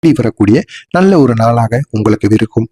வரக்கூடிய நல்ல ஒரு நாளாக உங்களுக்கு இருக்கும்.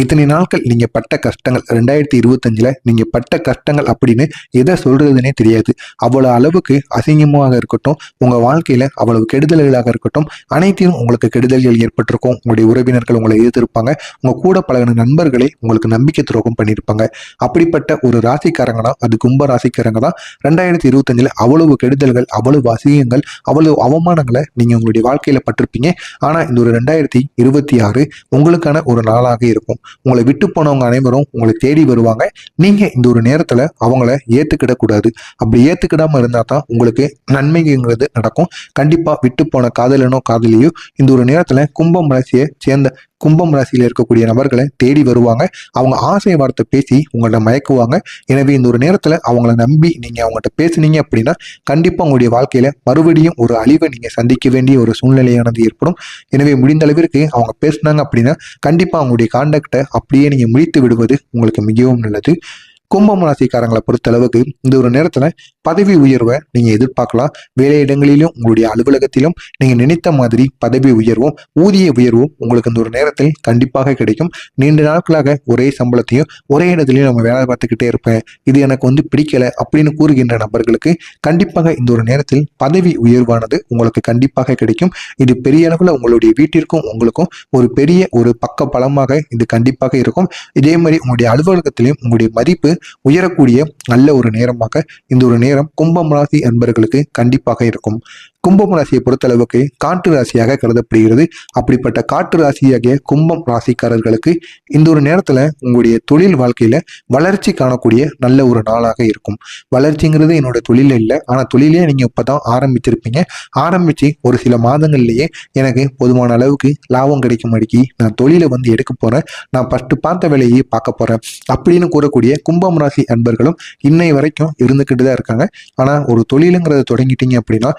இத்தனை நாட்கள் நீங்க பட்ட கஷ்டங்கள் 2025ல நீங்க பட்ட கஷ்டங்கள் அப்படின்னு எதை சொல்றதுன்னே தெரியாது. அவ்வளவு அளவுக்கு அசிங்கமாக இருக்கட்டும், உங்க வாழ்க்கையில அவ்வளவு கெடுதல்களாக இருக்கட்டும், அனைத்தையும் உங்களுக்கு கெடுதல்கள் ஏற்பட்டிருக்கும். உங்களுடைய உறவினர்கள் உங்களை எதிர்த்திருப்பாங்க. உங்க கூட பழகின நண்பர்களே உங்களுக்கு நம்பிக்கை துரோகம் பண்ணியிருப்பாங்க. அப்படிப்பட்ட ஒரு ராசிக்காரங்க தான், அது கும்ப ராசிக்காரங்க தான் 2025ல அவ்வளவு கெடுதல்கள், அவ்வளவு அசிங்கங்கள், அவ்வளவு அவமானங்களை நீங்க உங்களுடைய வாழ்க்கையில பட்டிருப்பீங்க. ஆனா இந்த ஒரு 2026 உங்களுக்கான ஒரு நாளாக இருக்கும். உங்களை விட்டு போனவங்க அனைவரும் உங்களை தேடி வருவாங்க. நீங்க இந்த ஒரு நேரத்துல அவங்கள ஏத்துக்கிடக்கூடாது. அப்படி ஏத்துக்கிடாம இருந்தா தான் உங்களுக்கு நன்மைங்கிறது நடக்கும். கண்டிப்பா விட்டு போன காதலனோ காதலியோ இந்த ஒரு நேரத்துல கும்பம் ராசியில இருக்கக்கூடிய நபர்களை தேடி வருவாங்க. அவங்க ஆசை வார்த்தை பேசி உங்கள்ட்ட மயக்குவாங்க. எனவே இந்த ஒரு நேரத்துல அவங்கள நம்பி நீங்க அவங்ககிட்ட பேசுனீங்க அப்படின்னா கண்டிப்பா உங்களுடைய வாழ்க்கையில மறுபடியும் ஒரு அழிவை நீங்க சந்திக்க வேண்டிய ஒரு சூழ்நிலையானது ஏற்படும். எனவே முடிந்த அளவிற்கு அவங்க பேசுனாங்க அப்படின்னா கண்டிப்பா அவங்களுடைய கான்டாக்டை அப்படியே நீங்க முடித்து விடுவது உங்களுக்கு மிகவும் நல்லது. கும்பம் ராசிக்காரங்களை பொறுத்த அளவுக்கு இந்த ஒரு நேரத்துல பதவி உயர்வை நீங்க எதிர்பார்க்கலாம். வேலை இடங்களிலும் உங்களுடைய அலுவலகத்திலும் நீங்க நினைத்த மாதிரி பதவி உயர்வும் ஊதிய உயர்வும் உங்களுக்கு இந்த ஒரு நேரத்தில் கண்டிப்பாக கிடைக்கும். நீண்ட நாட்களாக ஒரே சம்பளத்தையும் ஒரே இடத்துலையும் நம்ம வேலை பார்த்துக்கிட்டே இருப்பேன், இது எனக்கு பிடிக்கல அப்படின்னு கூறுகின்ற நபர்களுக்கு கண்டிப்பாக இந்த ஒரு நேரத்தில் பதவி உயர்வானது உங்களுக்கு கண்டிப்பாக கிடைக்கும். இது பெரிய அளவுல உங்களுடைய வீட்டிற்கும் உங்களுக்கும் ஒரு பெரிய ஒரு பக்க பலமாக இது கண்டிப்பாக இருக்கும். இதே மாதிரி உங்களுடைய அலுவலகத்திலையும் உங்களுடைய மதிப்பு உயரக்கூடிய நல்ல ஒரு நேரமாக இந்த ஒரு நேரம் கும்பம் ராசி அன்பர்களுக்கு கண்டிப்பாக இருக்கும். கும்பம் ராசியை பொறுத்த அளவுக்கு காற்று ராசியாக கருதப்படுகிறது. அப்படிப்பட்ட காற்று ராசியாகிய கும்பம் ராசிக்காரர்களுக்கு இந்த ஒரு நேரத்துல உங்களுடைய தொழில் வாழ்க்கையில வளர்ச்சி காணக்கூடிய நல்ல ஒரு நாளாக இருக்கும். வளர்ச்சிங்கிறது என்னோட தொழில இல்லை, ஆனா தொழிலே நீங்க இப்பதான் ஆரம்பிச்சிருப்பீங்க. ஆரம்பிச்சு ஒரு சில மாதங்கள்லயே எனக்கு போதுமான அளவுக்கு லாபம் கிடைக்கும் அடிக்கி நான் தொழிலை எடுக்க போறேன், நான் ஃபர்ஸ்ட் பார்த்த வேலையை பார்க்க போறேன் அப்படின்னு கூறக்கூடிய கும்பம் ராசி அன்பர்களும் இன்னை வரைக்கும் இருந்துகிட்டு தான் இருக்காங்க. ஆனா ஒரு தொழிலுங்கிறத தொடங்கிட்டீங்க அப்படின்னா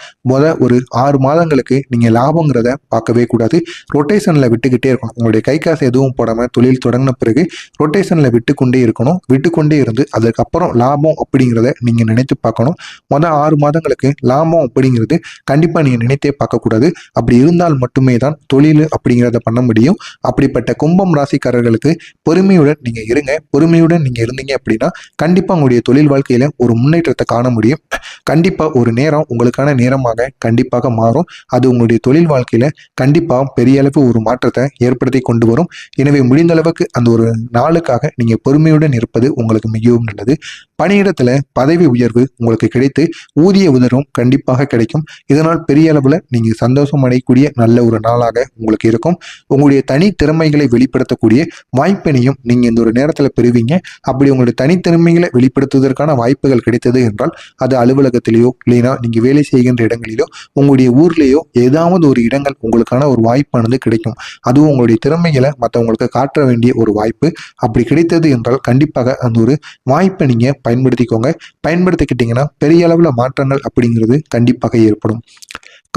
ஒரு 6 மாதங்களுக்கு நீங்க லாபங்கிறத பார்க்கவே கூடாது. ரொட்டேஷன்ல விட்டுக்கிட்டே இருக்கணும். உங்களுடைய கை காசு எதுவும் போடாம தொழில் தொடங்கின பிறகு ரொட்டேஷன்ல விட்டுக்கொண்டே இருக்கணும். விட்டுக்கொண்டே இருந்து அதுக்கப்புறம் லாபம் அப்படிங்கிறத நீங்க நினைத்து பார்க்கணும். 6 மாதங்களுக்கு லாபம் அப்படிங்கிறது கண்டிப்பா நீங்க நினைத்தே பார்க்கக்கூடாது. அப்படி இருந்தால் மட்டுமே தான் தொழில் அப்படிங்கிறத பண்ண முடியும். அப்படிப்பட்ட கும்பம் ராசிக்காரர்களுக்கு பொறுமையுடன் நீங்க இருங்க. பொறுமையுடன் நீங்க இருந்தீங்க அப்படின்னா கண்டிப்பா உங்களுடைய தொழில் வாழ்க்கையில ஒரு முன்னேற்றத்தை காண முடியும். கண்டிப்பா ஒரு நேரம் உங்களுக்கான நேரமாக கண்டிப்பாக மாறும். அது உங்களுடைய தொழில் வாழ்க்கையில கண்டிப்பா பெரிய அளவு ஒரு மாற்றத்தை ஏற்படுத்தி கொண்டு வரும். எனவே முடிந்த அளவுக்கு அந்த ஒரு நாளுக்காக நீங்க பொறுமையுடன் இருப்பது உங்களுக்கு மிகவும் நல்லது. பணியிடத்துல பதவி உயர்வு உங்களுக்கு கிடைத்து ஊதிய உயர்வும் கண்டிப்பாக கிடைக்கும். இதனால் பெரிய அளவுல நீங்க சந்தோஷம் அடையக்கூடிய நல்ல ஒரு நாளாக உங்களுக்கு இருக்கும். உங்களுடைய தனி திறமைகளை வெளிப்படுத்தக்கூடிய வாய்ப்பினையும் நீங்க இந்த ஒரு நேரத்துல பெறுவீங்க. அப்படி உங்களுடைய தனித்திறமைகளை வெளிப்படுத்துவதற்கான வாய்ப்புகள் கிடைத்தது என்றால் அது அலுவலகத்திலேயோ இல்லைன்னா நீங்க வேலை செய்கின்ற இடங்களிலோ உங்களுடைய ஊர்லேயோ ஏதாவது ஒரு இடங்கள் உங்களுக்கான ஒரு வாய்ப்பானது கிடைக்கும். அதுவும் உங்களுடைய திறமைகளை மற்றவங்களுக்கு காட்ட வேண்டிய ஒரு வாய்ப்பு அப்படி கிடைத்தது என்றால் கண்டிப்பாக அந்த ஒரு வாய்ப்பை நீங்க பயன்படுத்திக்கோங்க. பயன்படுத்திக்கிட்டீங்கன்னா பெரிய அளவுல மாற்றங்கள் அப்படிங்கிறது கண்டிப்பாக ஏற்படும்.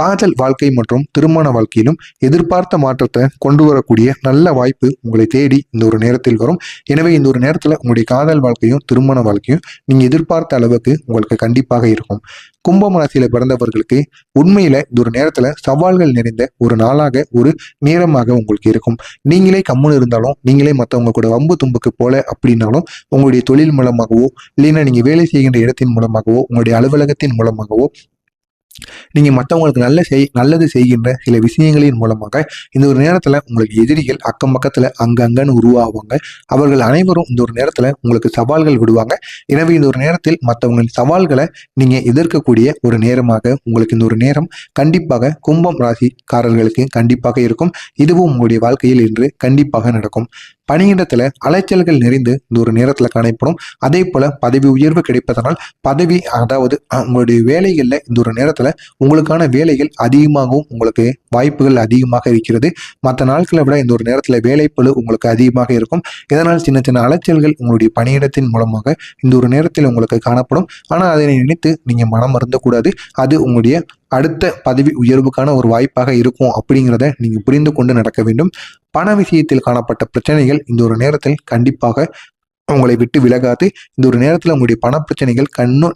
காதல் வாழ்க்கை மற்றும் திருமண வாழ்க்கையிலும் எதிர்பார்த்த மாற்றத்தை கொண்டு வரக்கூடிய நல்ல வாய்ப்பு உங்களை தேடி இந்த ஒரு நேரத்தில் வரும். எனவே இந்த ஒரு நேரத்துல உங்களுடைய காதல் வாழ்க்கையும் திருமண வாழ்க்கையும் நீங்க எதிர்பார்த்த அளவுக்கு உங்களுக்கு கண்டிப்பாக இருக்கும். கும்பம் ராசியில பிறந்தவர்களுக்கு உண்மையில இந்த ஒரு நேரத்துல சவால்கள் நிறைந்த ஒரு நாளாக ஒரு நேரமாக உங்களுக்கு இருக்கும். நீங்களே கம்முன்னு இருந்தாலும் நீங்களே மற்றவங்க கூட வம்பு தும்புக்கு போல அப்படின்னாலும் உங்களுடைய தொழில் மூலமாகவோ இல்லைன்னா நீங்க வேலை செய்கின்ற இடத்தின் மூலமாகவோ உங்களுடைய அலுவலகத்தின் மூலமாகவோ நீங்க மற்றவங்களுக்கு நல்லது செய்கின்ற சில விஷயங்களின் மூலமாக இந்த ஒரு நேரத்துல உங்களுக்கு எதிரிகள் அக்கம் பக்கத்துல அங்கங்கன்னு உருவாகுவாங்க. அவர்கள் அனைவரும் இந்த ஒரு நேரத்துல உங்களுக்கு சவால்கள் விடுவாங்க. எனவே இந்த ஒரு நேரத்தில் மற்றவங்களின் சவால்களை நீங்க எதிர்க்கக்கூடிய ஒரு நேரமாக உங்களுக்கு இந்த ஒரு நேரம் கண்டிப்பாக கும்பம் ராசிக்காரர்களுக்கு கண்டிப்பாக இருக்கும். இதுவும் உங்களுடைய வாழ்க்கையில் இன்று கண்டிப்பாக நடக்கும். பணியிடத்துல அலைச்சல்கள் நிறைந்து இந்த ஒரு நேரத்துல காணப்படும். அதே போல பதவி உயர்வு கிடைப்பதனால் அதாவது உங்களுடைய வேலைகள்ல இந்த ஒரு நேரத்துல உங்களுக்கான வேலைகள் அதிகமாகவும் உங்களுக்கு வாய்ப்புகள் அதிகமாக இருக்கிறது. மற்ற நாட்களை விட இந்த ஒரு நேரத்துல வேலைப்பளு உங்களுக்கு அதிகமாக இருக்கும். இதனால் சின்ன சின்ன அலைச்சல்கள் உங்களுடைய பணியிடத்தின் மூலமாக இந்த ஒரு நேரத்தில் உங்களுக்கு காணப்படும். ஆனா அதனை நினைத்து நீங்க மனம் மறந்தக்கூடாது. அது உங்களுடைய அடுத்த பதவி உயர்வுக்கான ஒரு வாய்ப்பாக இருக்கும் அப்படிங்கிறத நீங்க புரிந்து கொண்டு நடக்க வேண்டும். பண விஷயத்தில் காணப்பட்ட பிரச்சனைகள் இந்த ஒரு நேரத்தில் கண்டிப்பாக உங்களை விட்டு விலகாது. இந்த ஒரு நேரத்தில் உங்களுடைய பணப்பிரச்சனைகள் கண்ணும்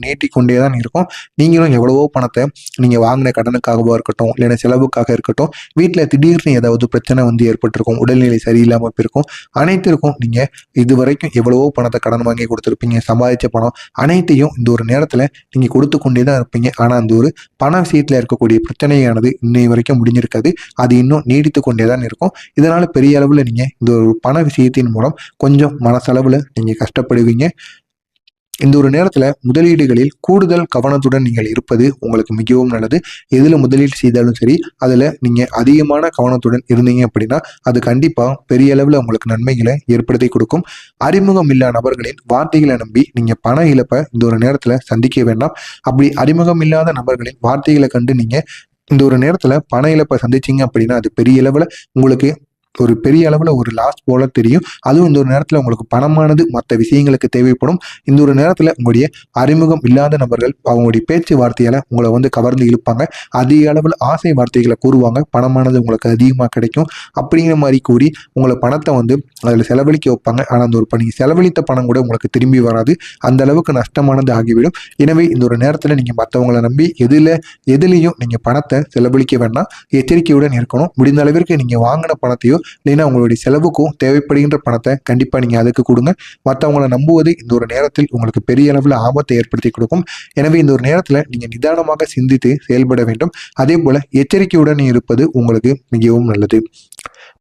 நீட்டி கொண்டே தான் இருக்கும். நீங்களும் எவ்வளவோ பணத்தை நீங்கள் வாங்கின கடனுக்காகவோ இருக்கட்டும், இல்லைன்னா செலவுக்காக இருக்கட்டும், வீட்டில் திடீர்னு ஏதாவது பிரச்சனை வந்து ஏற்பட்டிருக்கும், உடல்நிலை சரியில்லாமல் போயிருக்கும். அனைத்திற்கும் நீங்கள் இதுவரைக்கும் எவ்வளவோ பணத்தை கடன் வாங்கி கொடுத்துருப்பீங்க, சம்பாதிச்ச பணம் அனைத்தையும் இந்த ஒரு நேரத்தில் நீங்கள் கொடுத்து கொண்டே தான் இருப்பீங்க. ஆனால் அந்த ஒரு பண விஷயத்தில் இருக்கக்கூடிய பிரச்சனையானது இன்னை வரைக்கும் முடிஞ்சிருக்காது. அது இன்னும் நீடித்து கொண்டே தான் இருக்கும். இதனால் பெரிய அளவில் நீங்கள் இந்த ஒரு பண விஷயத்தின் மூலம் கொஞ்சம் மனசளவில் நீங்கள் கஷ்டப்படுவீங்க. இந்த ஒரு நேரத்தில் முதலீடுகளில் கூடுதல் கவனத்துடன் நீங்கள் இருப்பது உங்களுக்கு மிகவும் நல்லது. எதில் முதலீடு செய்தாலும் சரி, அதில் நீங்கள் அதிகமான கவனத்துடன் இருந்தீங்க அப்படின்னா அது கண்டிப்பாக பெரிய அளவில் உங்களுக்கு நன்மைகளை ஏற்படுத்தி கொடுக்கும். அறிமுகம் இல்லா நபர்களின் வார்த்தைகளை நம்பி நீங்கள் பண இழப்பை இந்த ஒரு நேரத்தில் சந்திக்க வேண்டாம். அப்படி அறிமுகம் இல்லாத நபர்களின் வார்த்தைகளை கண்டு நீங்கள் இந்த ஒரு நேரத்தில் பண இழப்பை சந்திச்சிங்க அப்படின்னா அது பெரிய அளவில் உங்களுக்கு ஒரு பெரிய அளவில் ஒரு லாஸ் போல தெரியும். அதுவும் இந்த ஒரு நேரத்தில் உங்களுக்கு பணமானது மற்ற விஷயங்களுக்கு தேவைப்படும். இந்த ஒரு நேரத்தில் உங்களுடைய அறிமுகம் இல்லாத நபர்கள் அவங்களுடைய பேச்சு வார்த்தையால் உங்களை வந்து கவர்ந்து இழுப்பாங்க. அதிக அளவில் ஆசை வார்த்தைகளை கூறுவாங்க. பணமானது உங்களுக்கு அதிகமாக கிடைக்கும் அப்படிங்கிற மாதிரி கூறி உங்களை பணத்தை வந்து அதில் செலவழிக்க வைப்பாங்க. ஆனால் அந்த ஒரு நீங்கள் செலவழித்த பணம் கூட உங்களுக்கு திரும்பி வராது. அந்த அளவுக்கு நஷ்டமானது ஆகிவிடும். எனவே இந்த ஒரு நேரத்தில் நீங்கள் மற்றவங்களை நம்பி எதுலேயும் நீங்கள் பணத்தை செலவழிக்க வேண்டாம். எச்சரிக்கையுடன் இருக்கணும். முடிந்த அளவிற்கு நீங்கள் வாங்கின பணத்தையோ இல்லைன்னா உங்களுடைய செலவுக்கும் தேவைப்படுகின்ற பணத்தை கண்டிப்பாக நீங்கள் அதுக்கு கொடுங்க. மற்றவங்களை நம்புவது இந்த ஒரு நேரத்தில் உங்களுக்கு பெரிய அளவில் ஆபத்தை ஏற்படுத்தி கொடுக்கும். எனவே இந்த ஒரு நேரத்தில் நீங்கள் நிதானமாக சிந்தித்து செயல்பட வேண்டும். அதே போல் எச்சரிக்கையுடன் இருப்பது உங்களுக்கு மிகவும் நல்லது.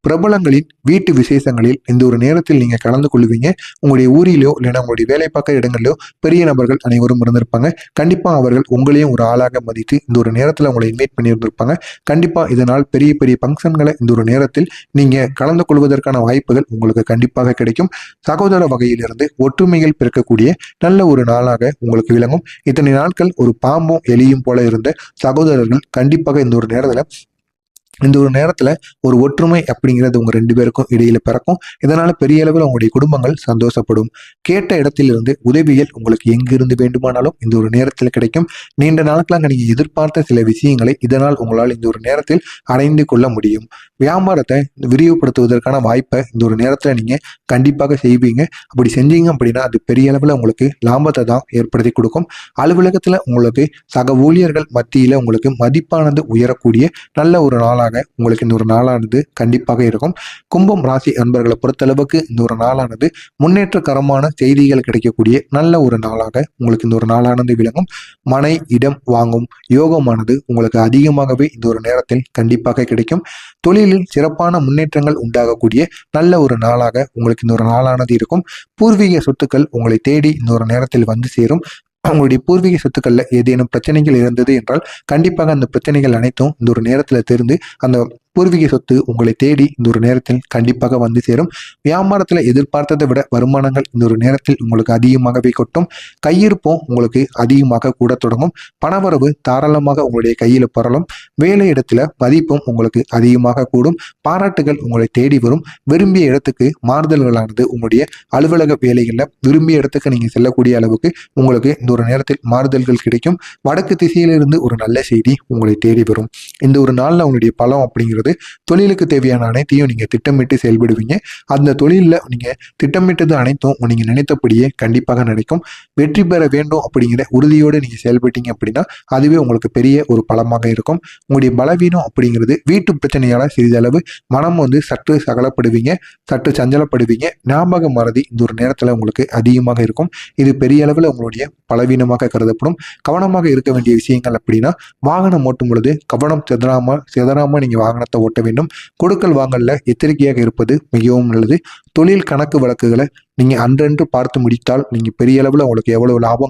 பிரபலங்களின் வீட்டு விசேஷங்களில் இந்த ஒரு நேரத்தில் நீங்கள் கலந்து கொள்வீங்க. உங்களுடைய ஊரிலோ இல்லைன்னா உங்களுடைய வேலை பார்க்குற இடங்களிலோ பெரிய நபர்கள் அனைவரும் இருந்திருப்பாங்க. கண்டிப்பாக அவர்கள் உங்களையும் ஒரு ஆளாக மதித்து இந்த ஒரு நேரத்தில் உங்களை இன்வைட் பண்ணியிருந்திருப்பாங்க. கண்டிப்பாக இதனால் பெரிய பெரிய ஃபங்க்ஷன்களை இந்த ஒரு நேரத்தில் நீங்கள் கலந்து கொள்வதற்கான வாய்ப்புகள் உங்களுக்கு கண்டிப்பாக கிடைக்கும். சகோதர வகையிலிருந்து ஒற்றுமைகள் பிறக்கக்கூடிய நல்ல ஒரு நாளாக உங்களுக்கு விளங்கும். இத்தனை நாட்கள் ஒரு பாம்பும் எலியும் போல இருந்த சகோதரர்கள் கண்டிப்பாக இந்த ஒரு நேரத்தில் ஒரு ஒற்றுமை அப்படிங்கிறது உங்கள் 2 பேருக்கும் இடையில பிறக்கும். இதனால பெரிய அளவில் உங்களுடைய குடும்பங்கள் சந்தோஷப்படும். கேட்ட இடத்திலிருந்து உதவிகள் உங்களுக்கு எங்கிருந்து வேண்டுமானாலும் இந்த ஒரு நேரத்தில் கிடைக்கும். நீண்ட நாட்களாக நீங்கள் எதிர்பார்த்த சில விஷயங்களை இதனால் உங்களால் இந்த ஒரு நேரத்தில் அடைந்து கொள்ள முடியும். வியாபாரத்தை விரிவுபடுத்துவதற்கான வாய்ப்பை இந்த ஒரு நேரத்தில் நீங்கள் கண்டிப்பாக செய்வீங்க. அப்படி செஞ்சீங்க அப்படின்னா அது பெரிய அளவில் உங்களுக்கு லாபத்தை தான் ஏற்படுத்தி கொடுக்கும். அலுவலகத்தில் உங்களுக்கு சக ஊழியர்கள் மத்தியில் உங்களுக்கு மதிப்பானது உயரக்கூடிய நல்ல ஒரு நாளாக உங்களுக்கு இந்த ஒரு நாளானது கண்டிப்பாக இருக்கும். கும்பம் ராசி அன்பர்களை பொறுத்தளவுக்கு இந்த ஒரு நாளானது முன்னேற்றகரமான செய்திகள் கிடைக்கக்கூடிய நல்ல ஒரு நாளாக உங்களுக்கு இந்த ஒரு நாளானது விளங்கும். மனை இடம் வாங்கும் யோகமானது உங்களுக்கு அதிகமாகவே இந்த ஒரு நேரத்தில் கண்டிப்பாக கிடைக்கும். தொழிலில் சிறப்பான முன்னேற்றங்கள் உண்டாகக்கூடிய நல்ல ஒரு நாளாக உங்களுக்கு இந்த ஒரு நாளானது இருக்கும். பூர்வீக சொத்துக்கள் உங்களை தேடி இந்த ஒரு நேரத்தில் வந்து சேரும். அவங்களுடைய பூர்வீக சொத்துக்கள்ல ஏதேனும் பிரச்சனைகள் இருந்தது என்றால் கண்டிப்பாக அந்த பிரச்சனைகள் அனைத்தும் இந்த ஒரு நேரத்துல தெரிந்து அந்த பூர்வீக சொத்து உங்களை தேடி இந்த ஒரு நேரத்தில் கண்டிப்பாக வந்து சேரும். வியாபாரத்தில் எதிர்பார்த்ததை விட வருமானங்கள் இந்த ஒரு நேரத்தில் உங்களுக்கு அதிகமாகவே கொட்டும். கையிருப்பும் உங்களுக்கு அதிகமாக கூட தொடங்கும். பணவரவு தாராளமாக உங்களுடைய கையில் பரலும். வேலை இடத்துல மதிப்பும் உங்களுக்கு அதிகமாக கூடும். பாராட்டுகள் உங்களை தேடி வரும். விரும்பிய இடத்துக்கு மாறுதல்களானது உங்களுடைய அலுவலக வேலைகளில் விரும்பிய இடத்துக்கு நீங்கள் செல்லக்கூடிய அளவுக்கு உங்களுக்கு இந்த ஒரு நேரத்தில் மாறுதல்கள் கிடைக்கும். வடக்கு திசையிலிருந்து ஒரு நல்ல செய்தி உங்களை தேடி வரும். இந்த ஒரு நாளில் உங்களுடைய பலம் அப்படிங்கிறது தொழிலுக்கு தேவையான அனைத்தையும் நீங்க திட்டமிட்டு செயல்படுவீங்க. அந்த தொழிலில் நீங்க திட்டமிட்டது அனைத்தும் நீங்க நினைத்தபடியே கண்டிப்பாக நடக்கும். வெற்றி பெற வேண்டும் அப்படிங்கிற உறுதியோடு நீங்க செயல்பட்டீங்க அப்படின்னா அதுவே உங்களுக்கு பெரிய ஒரு பலமாக இருக்கும். உங்களுடைய பலவீனம் அப்படிங்கிறது வீட்டு பிரச்சனையால சிறிதளவு மனம் வந்து சற்று சகலப்படுவீங்க, சற்று சஞ்சலப்படுவீங்க. ஞாபக மறதி இந்த ஒரு நேரத்துல உங்களுக்கு அதிகமாக இருக்கும். இது பெரிய அளவில் உங்களுடைய பலவீனமாக கருதப்படும். கவனமாக இருக்க வேண்டிய விஷயங்கள் அப்படின்னா வாகனம் ஓட்டும் பொழுது கவனம் சிதறாம நீங்க வாகனத்தை ஓட்ட வேண்டும். கொடுக்கல் வாங்கல்ல எச்சரிக்கையாக இருப்பது மிகவும் நல்லது. தொழில் கணக்கு வழக்குகளை நீங்க அன்றன்று பார்த்து முடித்தால் நீங்க பெரிய அளவில் உங்களுக்கு எவ்வளவு லாபம்